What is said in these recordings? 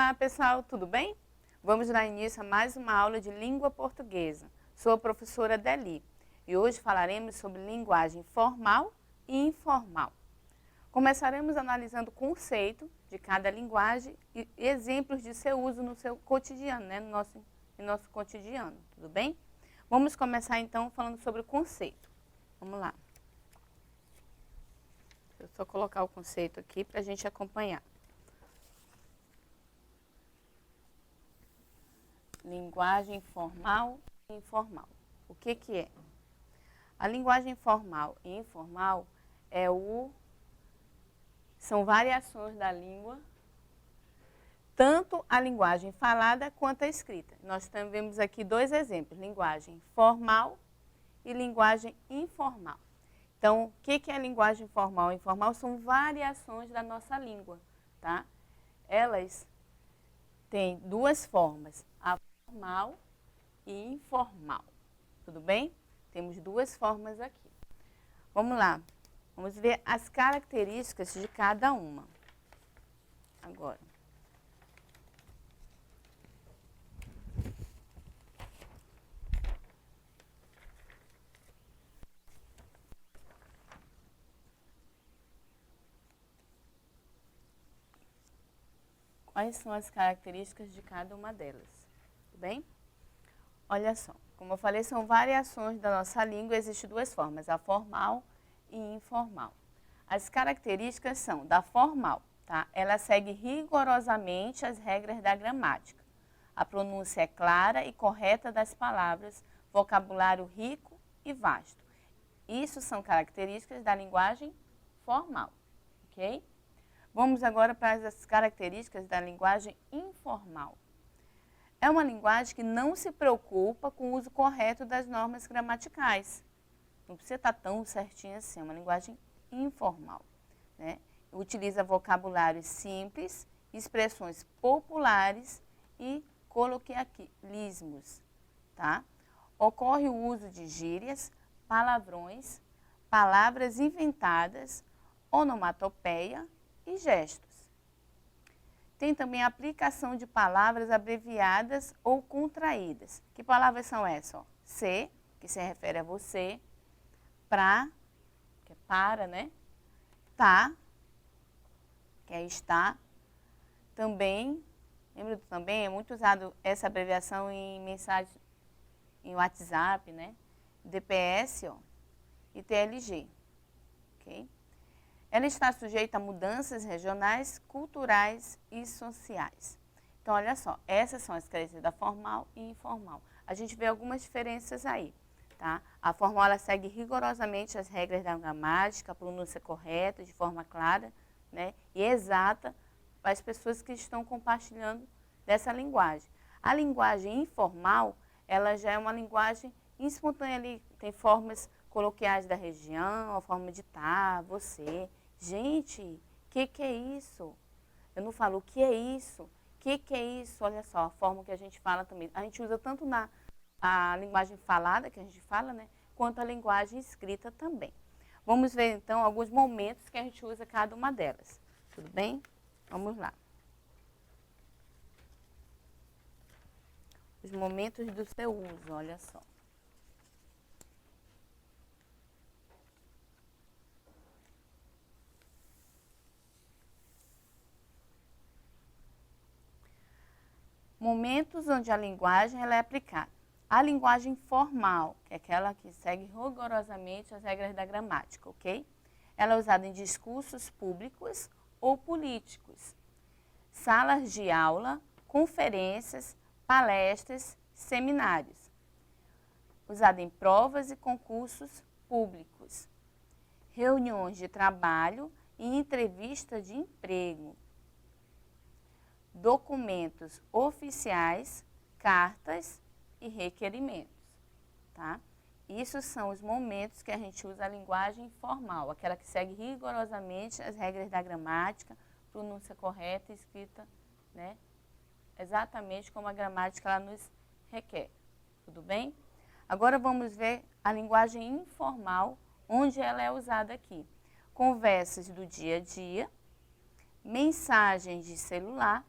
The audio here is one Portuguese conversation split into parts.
Olá, pessoal, tudo bem? Vamos dar início a mais uma aula de língua portuguesa. Sou a professora Deli e hoje falaremos sobre linguagem formal e informal. Começaremos analisando o conceito de cada linguagem e exemplos de seu uso no seu cotidiano, no nosso cotidiano, tudo bem? Vamos começar então falando sobre o conceito. Vamos lá. Deixa eu só colocar o conceito aqui para a gente acompanhar. Linguagem formal e informal. O que é? A linguagem formal e informal são variações da língua, tanto a linguagem falada quanto a escrita. Nós vemos aqui dois exemplos, linguagem formal e linguagem informal. Então, o que é a linguagem formal e informal? São variações da nossa língua, tá? Elas têm duas formas, a formal e informal, tudo bem? Temos duas formas aqui. Vamos lá, vamos ver as características de cada uma. Agora. Quais são as características de cada uma delas? Tudo bem? Olha só, como eu falei, são variações da nossa língua, existem duas formas, a formal e informal. As características são da formal, tá? Ela segue rigorosamente as regras da gramática. A pronúncia é clara e correta das palavras, vocabulário rico e vasto. Isso são características da linguagem formal, ok? Vamos agora para as características da linguagem informal. É uma linguagem que não se preocupa com o uso correto das normas gramaticais. Não precisa estar tão certinho assim, é uma linguagem informal, né? Utiliza vocabulários simples, expressões populares e coloquialismos, tá? Ocorre o uso de gírias, palavrões, palavras inventadas, onomatopeia e gestos. Tem também a aplicação de palavras abreviadas ou contraídas. Que palavras são essas? Ó, se, que se refere a você, pra, que é para, né? Tá, que é está. Também, lembra do também? É muito usado essa abreviação em mensagens em WhatsApp, né? DPS, ó, e TLG, ok? Ela está sujeita a mudanças regionais, culturais e sociais. Então, olha só, essas são as características da formal e informal. A gente vê algumas diferenças aí, tá? A formal, ela segue rigorosamente as regras da gramática, a pronúncia correta, de forma clara, né? E exata para as pessoas que estão compartilhando dessa linguagem. A linguagem informal, ela já é uma linguagem espontânea ali, tem formas coloquiais da região, a forma de tá, você. Gente, o que é isso? Eu não falo o que é isso. O que é isso? Olha só, a forma que a gente fala também. A gente usa tanto a linguagem falada, que a gente fala, né? Quanto a linguagem escrita também. Vamos ver, então, alguns momentos que a gente usa cada uma delas. Tudo bem? Vamos lá. Os momentos do seu uso, olha só. Momentos onde a linguagem ela é aplicada. A linguagem formal, que é aquela que segue rigorosamente as regras da gramática, ok? Ela é usada em discursos públicos ou políticos, salas de aula, conferências, palestras, seminários. Usada em provas e concursos públicos, reuniões de trabalho e entrevista de emprego, documentos oficiais, cartas e requerimentos, tá? Isso são os momentos que a gente usa a linguagem formal, aquela que segue rigorosamente as regras da gramática, pronúncia correta e escrita, né? Exatamente como a gramática ela nos requer, tudo bem? Agora vamos ver a linguagem informal, onde ela é usada aqui. Conversas do dia a dia, mensagens de celular,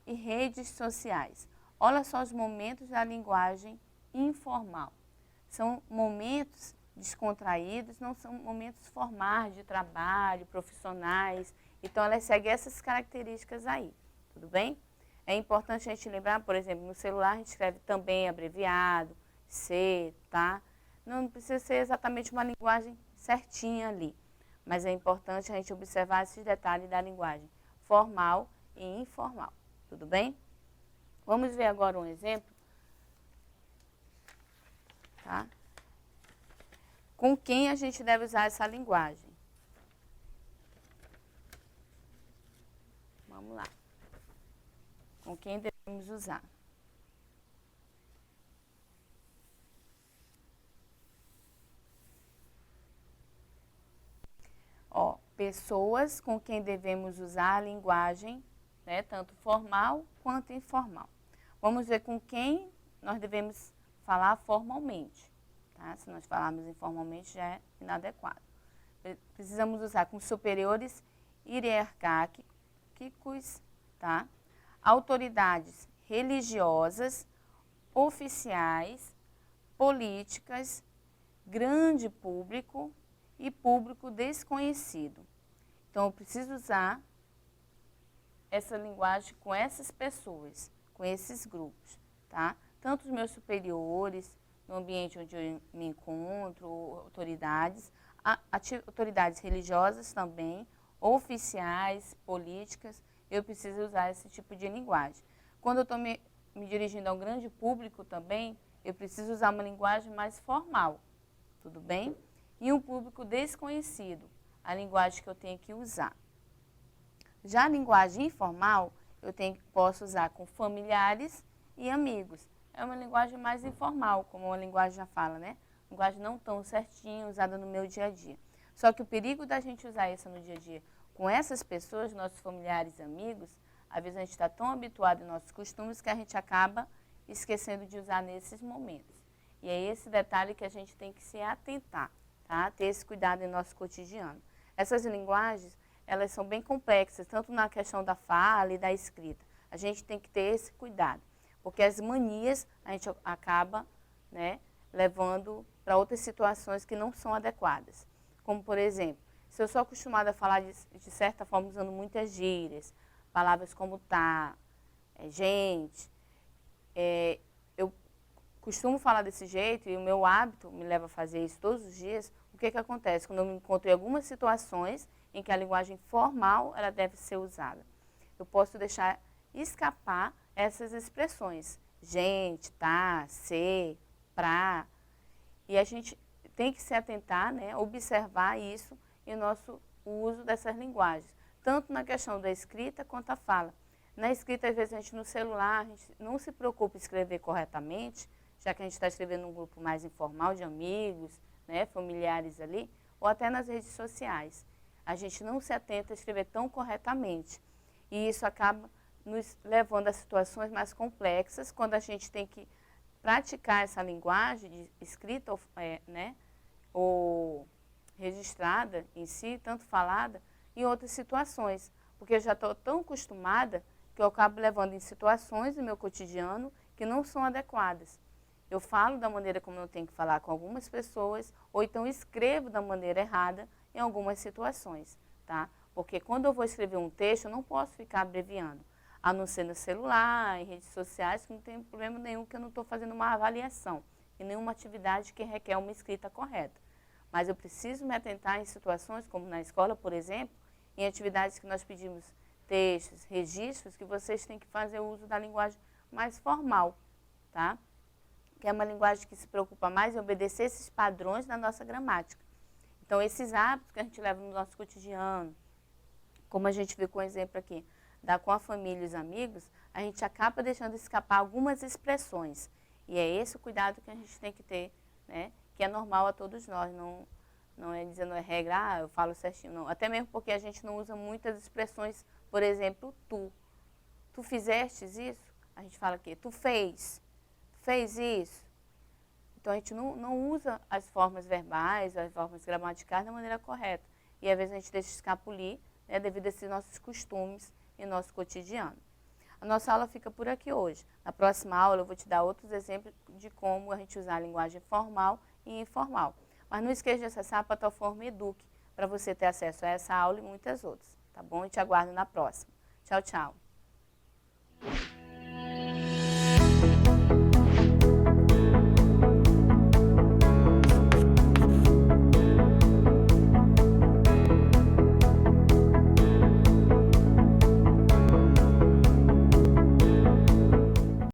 e redes sociais. Olha só os momentos da linguagem informal. São momentos descontraídos, não são momentos formais de trabalho, profissionais. Então, elas seguem essas características aí, tudo bem? É importante a gente lembrar, por exemplo, no celular a gente escreve também abreviado, C, tá? Não precisa ser exatamente uma linguagem certinha ali, mas é importante a gente observar esses detalhes da linguagem formal e informal, tudo bem? Vamos ver agora um exemplo, tá? Com quem a gente deve usar essa linguagem? Vamos lá. Com quem devemos usar? Ó, pessoas com quem devemos usar a linguagem, né, tanto formal quanto informal. Vamos ver com quem nós devemos falar formalmente. Tá? Se nós falarmos informalmente, já é inadequado. Precisamos usar com superiores hierárquicos, tá? Autoridades religiosas, oficiais, políticas, grande público e público desconhecido. Então, eu preciso usar essa linguagem com essas pessoas, com esses grupos, tá? Tanto os meus superiores, no ambiente onde eu me encontro, autoridades, autoridades religiosas também, oficiais, políticas, eu preciso usar esse tipo de linguagem. Quando eu estou me dirigindo a um grande público também, eu preciso usar uma linguagem mais formal, tudo bem? E um público desconhecido, a linguagem que eu tenho que usar. Já a linguagem informal, posso usar com familiares e amigos. É uma linguagem mais informal, como a linguagem já fala, né? Linguagem não tão certinha, usada no meu dia a dia. Só que o perigo da gente usar isso no dia a dia com essas pessoas, nossos familiares e amigos, às vezes a gente está tão habituado em nossos costumes que a gente acaba esquecendo de usar nesses momentos. E é esse detalhe que a gente tem que se atentar, tá? Ter esse cuidado em nosso cotidiano. Essas linguagens, elas são bem complexas, tanto na questão da fala e da escrita. A gente tem que ter esse cuidado, porque as manias a gente acaba, né, levando para outras situações que não são adequadas. Como, por exemplo, se eu sou acostumada a falar de certa forma usando muitas gírias, palavras como tá, gente, eu costumo falar desse jeito e o meu hábito me leva a fazer isso todos os dias. O que acontece? Quando eu me encontro em algumas situações em que a linguagem formal ela deve ser usada, eu posso deixar escapar essas expressões. Gente, tá, ser, pra. E a gente tem que se atentar, né, observar isso em nosso uso dessas linguagens, tanto na questão da escrita quanto a fala. Na escrita, às vezes, a gente no celular, a gente não se preocupa em escrever corretamente, já que a gente está escrevendo num grupo mais informal de amigos, né, familiares ali, ou até nas redes sociais. A gente não se atenta a escrever tão corretamente. E isso acaba nos levando a situações mais complexas, quando a gente tem que praticar essa linguagem de escrita, né, ou registrada em si, tanto falada, em outras situações. Porque eu já estou tão acostumada que eu acabo levando em situações do meu cotidiano que não são adequadas. Eu falo da maneira como eu tenho que falar com algumas pessoas, ou então escrevo da maneira errada em algumas situações, tá? Porque quando eu vou escrever um texto, eu não posso ficar abreviando, a não ser no celular, em redes sociais, que não tem problema nenhum, que eu não estou fazendo uma avaliação, e nenhuma atividade que requer uma escrita correta. Mas eu preciso me atentar em situações, como na escola, por exemplo, em atividades que nós pedimos textos, registros, que vocês têm que fazer o uso da linguagem mais formal, tá? Que é uma linguagem que se preocupa mais em obedecer esses padrões da nossa gramática. Então, esses hábitos que a gente leva no nosso cotidiano, como a gente viu com o exemplo aqui, com a família e os amigos, a gente acaba deixando escapar algumas expressões. E é esse o cuidado que a gente tem que ter, né? Que é normal a todos nós, não é dizendo é regra, eu falo certinho, não. Até mesmo porque a gente não usa muitas expressões, por exemplo, tu. Tu fizestes isso? A gente fala aqui, tu fez isso. Então, a gente não usa as formas verbais, as formas gramaticais da maneira correta. E, às vezes, a gente deixa escapulir, né, devido a esses nossos costumes e nosso cotidiano. A nossa aula fica por aqui hoje. Na próxima aula eu vou te dar outros exemplos de como a gente usar a linguagem formal e informal. Mas não esqueça de acessar a plataforma Eduque para você ter acesso a essa aula e muitas outras, tá bom? Eu te aguardo na próxima. Tchau, tchau.